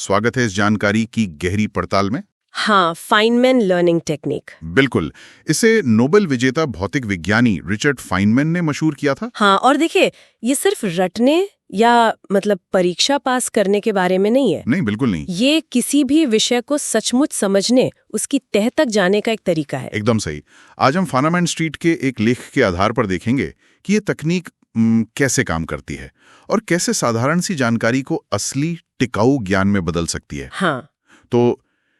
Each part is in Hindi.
स्वागत है इस जानकारी की गहरी पड़ताल में। हाँ, फाइनमैन लर्निंग टेक्निक। बिल्कुल, इसे नोबेल विजेता भौतिक विज्ञानी रिचर्ड फाइनमैन ने मशहूर किया था। हाँ, और देखिए, ये सिर्फ रटने या मतलब परीक्षा पास करने के बारे में नहीं है। नहीं, बिल्कुल नहीं। ये किसी भी विषय को सचमुच समझने, उसकी तह तक जाने का एक तरीका है। एकदम सही। आज हम फानामैन स्ट्रीट के एक लेख के आधार पर देखेंगे कि ये तकनीक कैसे काम करती है और कैसे साधारण सी जानकारी को असली टिकाऊ ज्ञान में बदल सकती है। हाँ, तो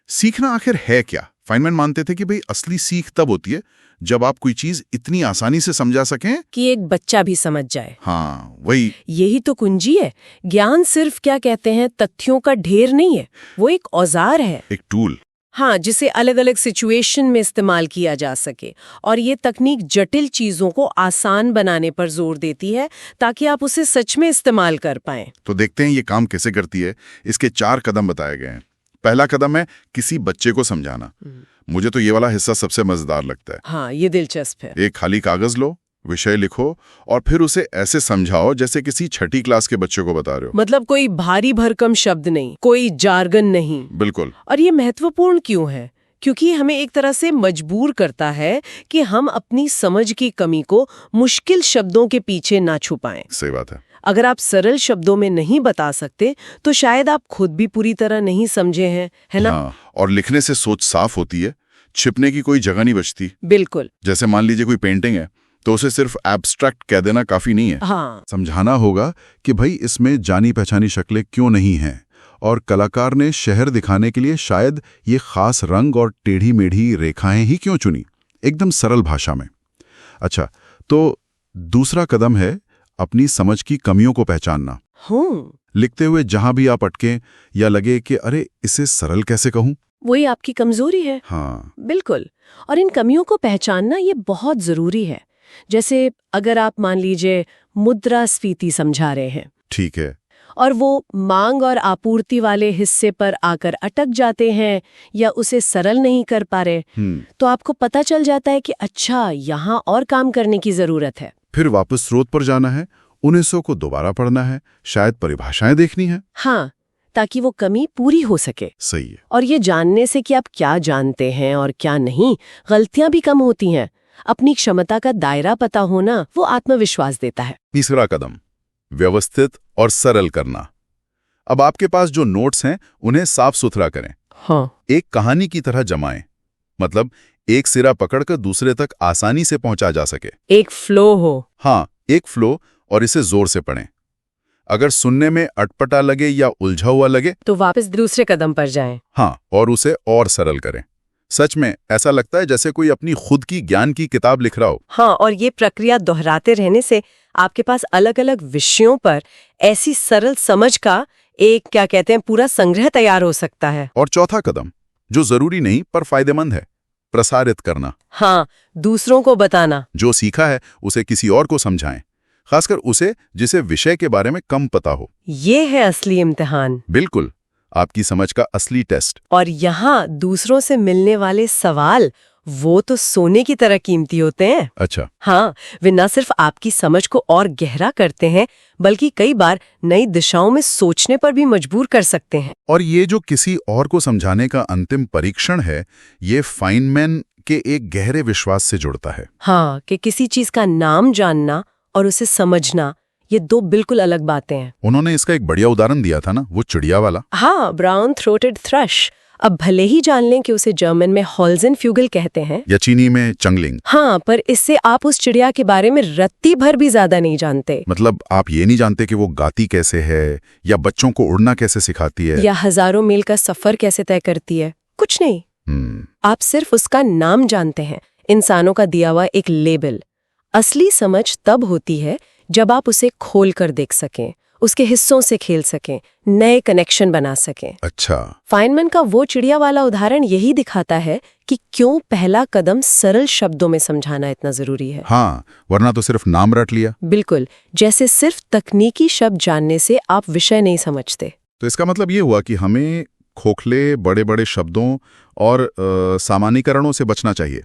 सीखना आखिर है क्या? फाइनमैन मानते थे कि भाई असली सीख तब होती है जब आप कोई चीज इतनी आसानी से समझा सकें कि एक बच्चा भी समझ जाए। हाँ, वही। यही तो कुंजी है। ज्ञान सिर्फ क्या कहते हैं, तथ्यों का ढेर नहीं है, वो एक औजार है, एक टूल। हाँ, जिसे अलग अलग सिचुएशन में इस्तेमाल किया जा सके। और ये तकनीक जटिल चीजों को आसान बनाने पर जोर देती है ताकि आप उसे सच में इस्तेमाल कर पाएं। तो देखते हैं ये काम कैसे करती है। इसके 4 कदम बताए गए हैं। पहला कदम है किसी बच्चे को समझाना। मुझे तो ये वाला हिस्सा सबसे मजेदार लगता है। हाँ, ये दिलचस्प है। एक खाली कागज लो, विषय लिखो और फिर उसे ऐसे समझाओ जैसे किसी छठी क्लास के बच्चे को बता रहे हो। मतलब कोई भारी भरकम शब्द नहीं, कोई जार्गन नहीं। बिल्कुल। और ये महत्वपूर्ण क्यों है? क्योंकि ये हमें एक तरह से मजबूर करता है कि हम अपनी समझ की कमी को मुश्किल शब्दों के पीछे ना छुपाएं। सही बात है। अगर आप सरल शब्दों में नहीं बता सकते तो शायद आप खुद भी पूरी तरह नहीं समझे हैं, है ना? हाँ, और लिखने से सोच साफ होती है, छिपने की कोई जगह नहीं बचती। बिल्कुल। जैसे मान लीजिए कोई पेंटिंग है तो उसे सिर्फ एब्स्ट्रैक्ट कह देना काफी नहीं है। हाँ, समझाना होगा कि भाई इसमें जानी पहचानी शक्लें क्यों नहीं हैं और कलाकार ने शहर दिखाने के लिए शायद ये खास रंग और टेढ़ी मेढ़ी रेखाएं ही क्यों चुनी, एकदम सरल भाषा में। अच्छा, तो दूसरा कदम है अपनी समझ की कमियों को पहचानना। लिखते हुए जहां भी आप अटकें या लगे कि अरे इसे सरल कैसे कहूं, वही आपकी कमजोरी है। हाँ, बिल्कुल। और इन कमियों को पहचानना ये बहुत जरूरी है। जैसे अगर आप मान लीजिए मुद्रास्फीति समझा रहे हैं, ठीक है, और वो मांग और आपूर्ति वाले हिस्से पर आकर अटक जाते हैं या उसे सरल नहीं कर पा रहे, तो आपको पता चल जाता है कि अच्छा, यहाँ और काम करने की जरूरत है। फिर वापस स्रोत पर जाना है, उन हिस्सों को दोबारा पढ़ना है, शायद परिभाषाएं देखनी है। हाँ, ताकि वो कमी पूरी हो सके। सही है। और ये जानने से कि आप क्या जानते हैं और क्या नहीं, गलतियां भी कम होती हैं। अपनी क्षमता का दायरा पता होना वो आत्मविश्वास देता है। तीसरा कदम, व्यवस्थित और सरल करना। अब आपके पास जो नोट्स हैं उन्हें साफ सुथरा करें। हाँ, एक कहानी की तरह जमाएं, मतलब एक सिरा पकड़कर दूसरे तक आसानी से पहुंचा जा सके। एक फ्लो हो। हाँ, एक फ्लो, और इसे जोर से पढ़ें। अगर सुनने में अटपटा लगे या उलझा हुआ लगे तो वापस दूसरे कदम पर जाएं। हाँ, और उसे और सरल करें। सच में ऐसा लगता है जैसे कोई अपनी खुद की ज्ञान की किताब लिख रहा हो। हाँ, और ये प्रक्रिया दोहराते रहने से आपके पास अलग अलग विषयों पर ऐसी सरल समझ का एक क्या कहते हैं पूरा संग्रह तैयार हो सकता है। और चौथा कदम, जो जरूरी नहीं पर फायदेमंद है, प्रसारित करना। हाँ, दूसरों को बताना। जो सीखा है उसे किसी और को समझाएं, खासकर उसे जिसे विषय के बारे में कम पता हो। ये है असली इम्तिहान। बिल्कुल, आपकी समझ का असली टेस्ट। और यहाँ दूसरों से मिलने वाले सवाल वो तो सोने की तरह कीमती होते हैं। अच्छा। हाँ, वे न सिर्फ आपकी समझ को और गहरा करते हैं, बल्कि कई बार नई दिशाओं में सोचने पर भी मजबूर कर सकते हैं। और ये जो किसी और को समझाने का अंतिम परीक्षण है, ये फाइनमैन के एक गहरे विश्वास से जुड़ता है। हाँ, कि किसी चीज का नाम जानना और उसे समझना, ये दो बिल्कुल अलग बातें हैं। उन्होंने इसका एक बढ़िया उदाहरण दिया था ना, वो चिड़िया वाला। हाँ, ब्राउन थ्रोटेड थ्रश। अब भले ही जान लें कि उसे जर्मन में हॉल्जेनफ्यूगल कहते हैं या चीनी में चंगलिंग। हाँ, पर इससे आप उस चिड़िया के बारे में रत्ती भर भी ज्यादा नहीं जानते। मतलब आप ये नहीं जानते कि वो गाती कैसे है या बच्चों को उड़ना कैसे सिखाती है या हजारों मील का सफर कैसे तय करती है, कुछ नहीं। आप सिर्फ उसका नाम जानते हैं, इंसानों का दिया हुआ एक लेबल। असली समझ तब होती है जब आप उसे खोल कर देख सकें, उसके हिस्सों से खेल सकें, नए कनेक्शन बना सकें। अच्छा। फाइनमैन का वो चिड़िया वाला उदाहरण यही दिखाता है कि क्यों पहला कदम सरल शब्दों में समझाना इतना जरूरी है। हाँ, वरना तो सिर्फ नाम रट लिया। बिल्कुल, जैसे सिर्फ तकनीकी शब्द जानने से आप विषय नहीं समझते। तो इसका मतलब ये हुआ कि हमें खोखले बड़े बड़े शब्दों और सामान्यीकरणों से बचना चाहिए,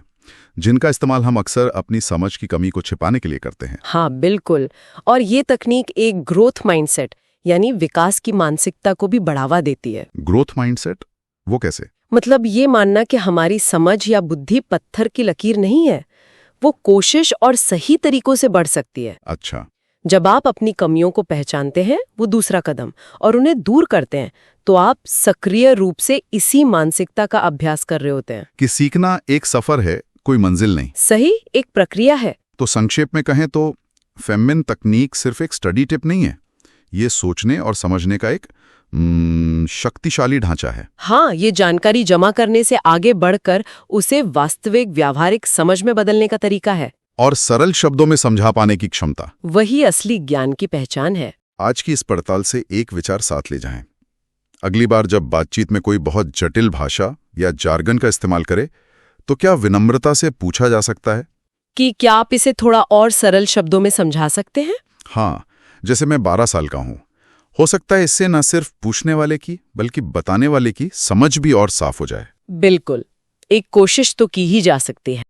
जिनका इस्तेमाल हम अक्सर अपनी समझ की कमी को छिपाने के लिए करते हैं। हाँ, बिल्कुल। और ये तकनीक एक ग्रोथ माइंडसेट यानी विकास की मानसिकता को भी बढ़ावा देती है। ग्रोथ माइंडसेट, वो कैसे? मतलब ये मानना कि हमारी समझ या बुद्धि पत्थर की लकीर नहीं है, वो कोशिश और सही तरीकों से बढ़ सकती है। अच्छा। जब आप अपनी कमियों को पहचानते हैं, वो दूसरा कदम, और उन्हें दूर करते हैं, तो आप सक्रिय रूप से इसी मानसिकता का अभ्यास कर रहे होते हैं। कि सीखना एक सफर है, कोई मंजिल नहीं। सही, एक प्रक्रिया है। तो संक्षेप में कहें तो फेमिनिन तकनीक सिर्फ एक स्टडी टिप नहीं है, ये सोचने और समझने का एक शक्तिशाली ढांचा है। हाँ, ये जानकारी जमा करने से आगे बढ़कर उसे वास्तविक व्यावहारिक समझ में बदलने का तरीका है। और सरल शब्दों में समझा पाने की क्षमता, वही असली ज्ञान की पहचान है। आज की इस पड़ताल से एक विचार साथ ले जाएं। अगली बार जब बातचीत में कोई बहुत जटिल भाषा या जार्गन का इस्तेमाल करे, तो क्या विनम्रता से पूछा जा सकता है कि क्या आप इसे थोड़ा और सरल शब्दों में समझा सकते हैं? हाँ, जैसे मैं 12 साल का हूं, हो सकता है इससे न सिर्फ पूछने वाले की बल्कि बताने वाले की समझ भी और साफ हो जाए। बिल्कुल, एक कोशिश तो की ही जा सकती है।